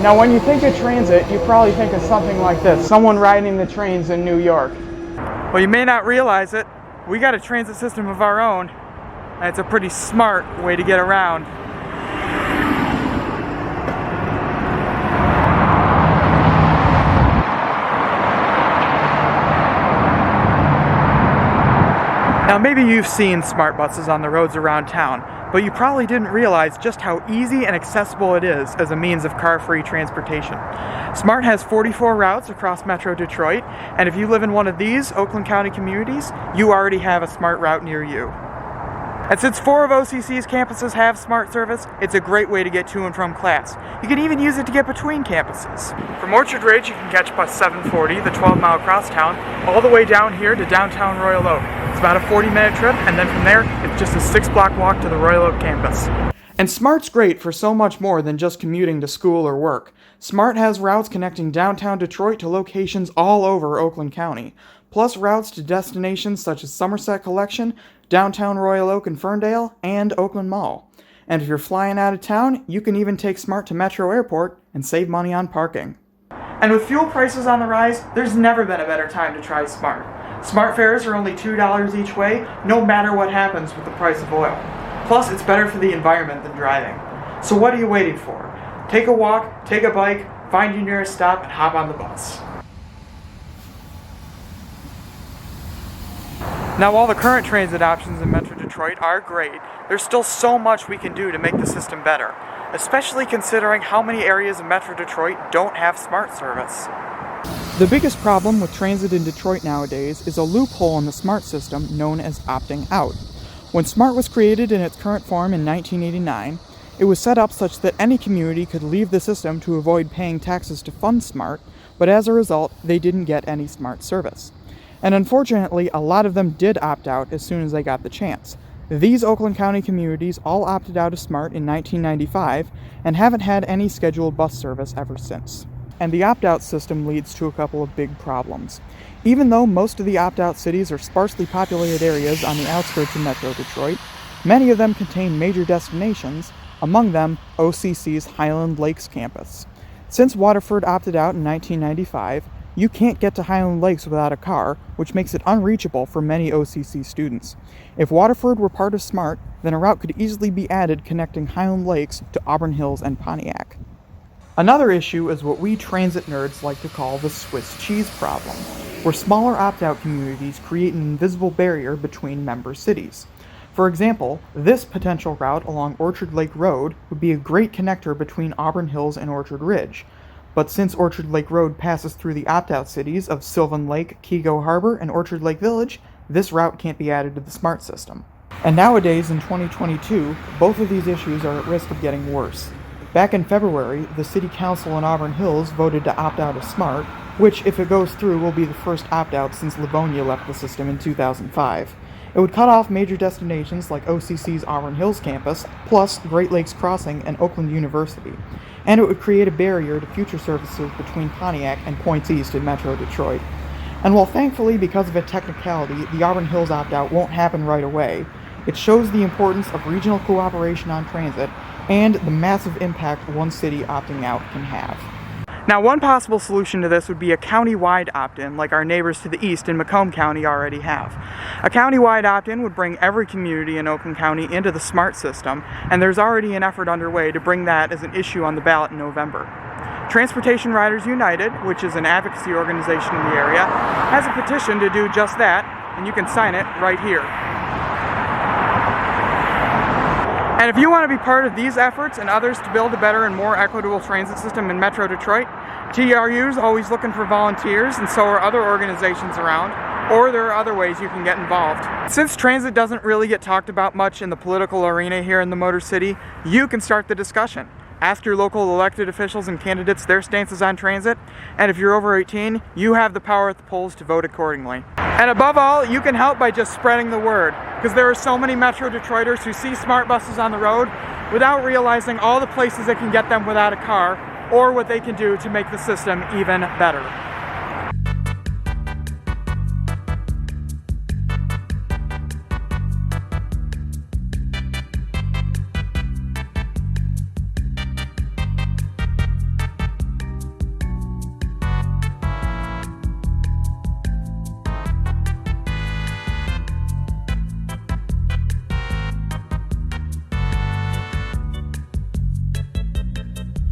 Now when you think of transit, you probably think of something like this, someone riding the trains in New York. Well, you may not realize it, we got a transit system of our own, and it's a pretty smart way to get around. Now maybe you've seen smart buses on the roads around town, but you probably didn't realize just how easy and accessible it is as a means of car-free transportation. Smart has 44 routes across Metro Detroit, and if you live in one of these Oakland County communities, you already have a smart route near you. And since 4 of OCC's campuses have smart service, it's a great way to get to and from class. You can even use it to get between campuses. From Orchard Ridge, you can catch bus 740, the 12-mile crosstown, all the way down here to downtown Royal Oak. It's about a 40-minute trip, and then from there, it's just a 6-block walk to the Royal Oak campus. And Smart's great for so much more than just commuting to school or work. Smart has routes connecting downtown Detroit to locations all over Oakland County, plus routes to destinations such as Somerset Collection, downtown Royal Oak and Ferndale, and Oakland Mall. And if you're flying out of town, you can even take Smart to Metro Airport and save money on parking. And with fuel prices on the rise, there's never been a better time to try Smart. Smart fares are only $2 each way, no matter what happens with the price of oil. Plus, it's better for the environment than driving. So what are you waiting for? Take a walk, take a bike, find your nearest stop, and hop on the bus. Now, while the current transit options in Metro Detroit are great, there's still so much we can do to make the system better, especially considering how many areas of Metro Detroit don't have Smart service. The biggest problem with transit in Detroit nowadays is a loophole in the Smart system known as opting out. When Smart was created in its current form in 1989, it was set up such that any community could leave the system to avoid paying taxes to fund Smart, but as a result, they didn't get any Smart service. And unfortunately, a lot of them did opt out as soon as they got the chance. These Oakland County communities all opted out of Smart in 1995 and haven't had any scheduled bus service ever since. And the opt-out system leads to a couple of big problems. Even though most of the opt-out cities are sparsely populated areas on the outskirts of Metro Detroit, many of them contain major destinations, among them OCC's Highland Lakes campus. Since Waterford opted out in 1995, you can't get to Highland Lakes without a car, which makes it unreachable for many OCC students. If Waterford were part of Smart, then a route could easily be added connecting Highland Lakes to Auburn Hills and Pontiac. Another issue is what we transit nerds like to call the Swiss cheese problem, where smaller opt-out communities create an invisible barrier between member cities. For example, this potential route along Orchard Lake Road would be a great connector between Auburn Hills and Orchard Ridge. But since Orchard Lake Road passes through the opt-out cities of Sylvan Lake, Keego Harbor, and Orchard Lake Village, this route can't be added to the Smart system. And nowadays, in 2022, both of these issues are at risk of getting worse. Back in February, the City Council in Auburn Hills voted to opt out of Smart, which, if it goes through, will be the first opt-out since Livonia left the system in 2005. It would cut off major destinations like OCC's Auburn Hills campus, plus Great Lakes Crossing and Oakland University. And it would create a barrier to future services between Pontiac and points east in Metro Detroit. And while thankfully, because of a technicality, the Auburn Hills opt-out won't happen right away, it shows the importance of regional cooperation on transit and the massive impact one city opting out can have. Now, one possible solution to this would be a county-wide opt-in, like our neighbors to the east in Macomb County already have. A county-wide opt-in would bring every community in Oakland County into the Smart system, and there's already an effort underway to bring that as an issue on the ballot in November. Transportation Riders United, which is an advocacy organization in the area, has a petition to do just that, and you can sign it right here. And if you want to be part of these efforts and others to build a better and more equitable transit system in Metro Detroit, TRU is always looking for volunteers, and so are other organizations around, or there are other ways you can get involved. Since transit doesn't really get talked about much in the political arena here in the Motor City, you can start the discussion. Ask your local elected officials and candidates their stances on transit, and if you're over 18, you have the power at the polls to vote accordingly. And above all, you can help by just spreading the word, because there are so many Metro Detroiters who see Smart buses on the road without realizing all the places that can get them without a car, or what they can do to make the system even better.